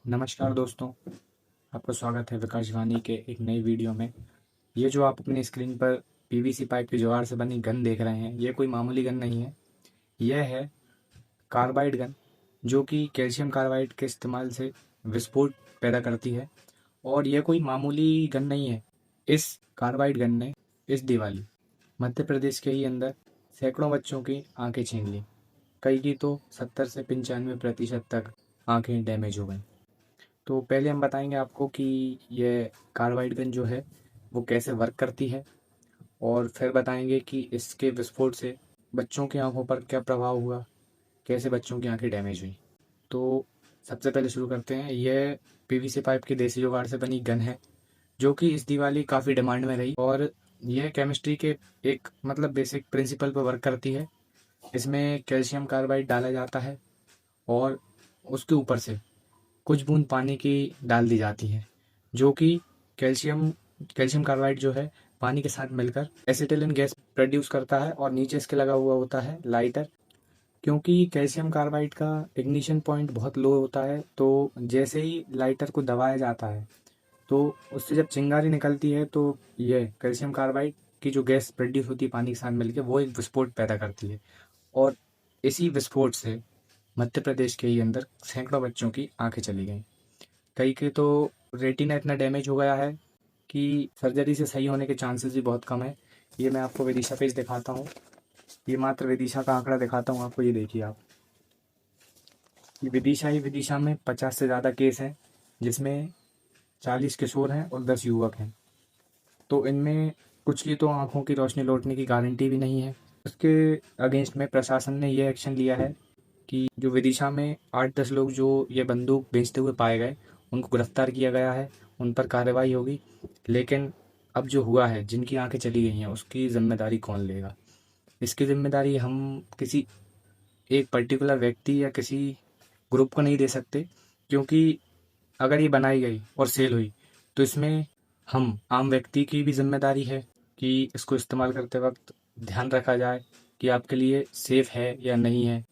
नमस्कार दोस्तों, आपका स्वागत है विकास वानी के एक नई वीडियो में। ये जो आप अपनी स्क्रीन पर पीवीसी पाइप की जुगाड़ से बनी गन देख रहे हैं, ये कोई मामूली गन नहीं है। यह है कार्बाइड गन, जो कि कैल्शियम कार्बाइड के इस्तेमाल से विस्फोट पैदा करती है। और यह कोई मामूली गन नहीं है। इस कार्बाइड गन ने इस दिवाली मध्य प्रदेश के ही अंदर सैकड़ों बच्चों की आंखें छीन ली। कई की तो 70 से 95% तक आंखें डैमेज हो गई। तो पहले हम बताएंगे आपको कि ये कार्बाइड गन जो है वो कैसे वर्क करती है, और फिर बताएंगे कि इसके विस्फोट से बच्चों की आंखों पर क्या प्रभाव हुआ, कैसे बच्चों की आंखें डैमेज हुई। तो सबसे पहले शुरू करते हैं। यह पीवीसी पाइप की देसी जुगाड़ से बनी गन है, जो कि इस दिवाली काफ़ी डिमांड में रही। और यह केमिस्ट्री के एक बेसिक प्रिंसिपल पर वर्क करती है। इसमें कैल्शियम कार्बाइड डाला जाता है और उसके ऊपर से कुछ बूंद पानी की डाल दी जाती है, जो कि कैल्शियम कैल्शियम कार्बाइड जो है पानी के साथ मिलकर एसिटिलीन गैस प्रोड्यूस करता है। और नीचे इसके लगा हुआ होता है लाइटर। क्योंकि कैल्शियम कार्बाइड का इग्निशन पॉइंट बहुत लो होता है, तो जैसे ही लाइटर को दबाया जाता है तो उससे जब चिंगारी निकलती है, तो ये कैल्शियम कार्बाइड की जो गैस प्रोड्यूस होती है पानी के साथ मिलकर, वो एक विस्फोट पैदा करती है। और इसी विस्फोट से मध्य प्रदेश के ही अंदर सैकड़ों बच्चों की आंखें चली गई। कई के तो रेटिना इतना डैमेज हो गया है कि सर्जरी से सही होने के चांसेस भी बहुत कम है। ये मैं आपको विदिशा पेज दिखाता हूँ। ये मात्र विदिशा का आंकड़ा दिखाता हूँ आपको। ये देखिए आप, ये विदिशा में 50 से ज़्यादा केस हैं, जिसमें 40 किशोर हैं और 10 युवक हैं। तो इनमें कुछ की तो आंखों की रोशनी लौटने की गारंटी भी नहीं है। उसके अगेंस्ट में प्रशासन ने यह एक्शन लिया है कि जो विदिशा में 8-10 लोग जो ये बंदूक बेचते हुए पाए गए, उनको गिरफ्तार किया गया है, उन पर कार्रवाई होगी। लेकिन अब जो हुआ है, जिनकी आंखें चली गई हैं, उसकी जिम्मेदारी कौन लेगा? इसकी जिम्मेदारी हम किसी एक पर्टिकुलर व्यक्ति या किसी ग्रुप को नहीं दे सकते। क्योंकि अगर ये बनाई गई और सेल हुई, तो इसमें हम आम व्यक्ति की भी जिम्मेदारी है कि इसको इस्तेमाल करते वक्त ध्यान रखा जाए कि आपके लिए सेफ है या नहीं है।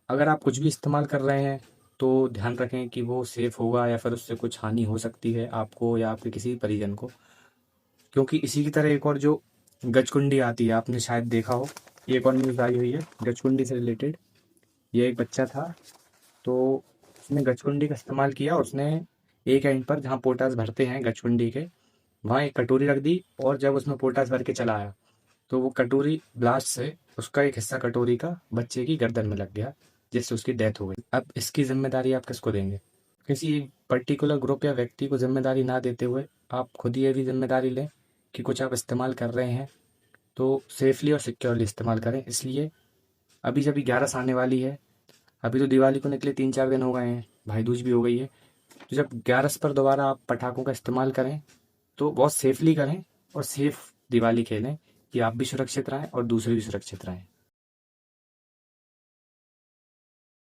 अगर आप कुछ भी इस्तेमाल कर रहे हैं, तो ध्यान रखें कि वो सेफ होगा या फिर उससे कुछ हानि हो सकती है आपको या आपके किसी परिजन को। क्योंकि इसी की तरह एक और जो गजकुंडी आती है, आपने शायद देखा हो, ये एक और न्यूज़ आई हुई है गजकुंडी से रिलेटेड। ये एक बच्चा था, तो उसने गजकुंडी का इस्तेमाल किया। उसने एक एंड पर जहाँ पोटास भरते हैं गजकुंडी के, वहाँ एक कटोरी रख दी, और जब उसमें पोटास भर के चला आया, तो वो कटोरी ब्लास्ट से उसका एक हिस्सा कटोरी का बच्चे की गर्दन में लग गया, जिससे उसकी डेथ हो गई। अब इसकी जिम्मेदारी आप किसको देंगे? किसी एक पर्टिकुलर ग्रुप या व्यक्ति को जिम्मेदारी ना देते हुए आप खुद ही ये भी जिम्मेदारी लें कि कुछ आप इस्तेमाल कर रहे हैं तो सेफली और सिक्योरली इस्तेमाल करें। इसलिए अभी जब 11 आने वाली है, अभी तो दिवाली को निकले 3-4 दिन हो गए हैं, भाई दूज भी हो गई है। तो जब 11 पर दोबारा आप पटाखों का इस्तेमाल करें, तो बहुत सेफली करें और सेफ दिवाली खेलें, कि आप भी सुरक्षित रहें और दूसरे भी सुरक्षित रहें।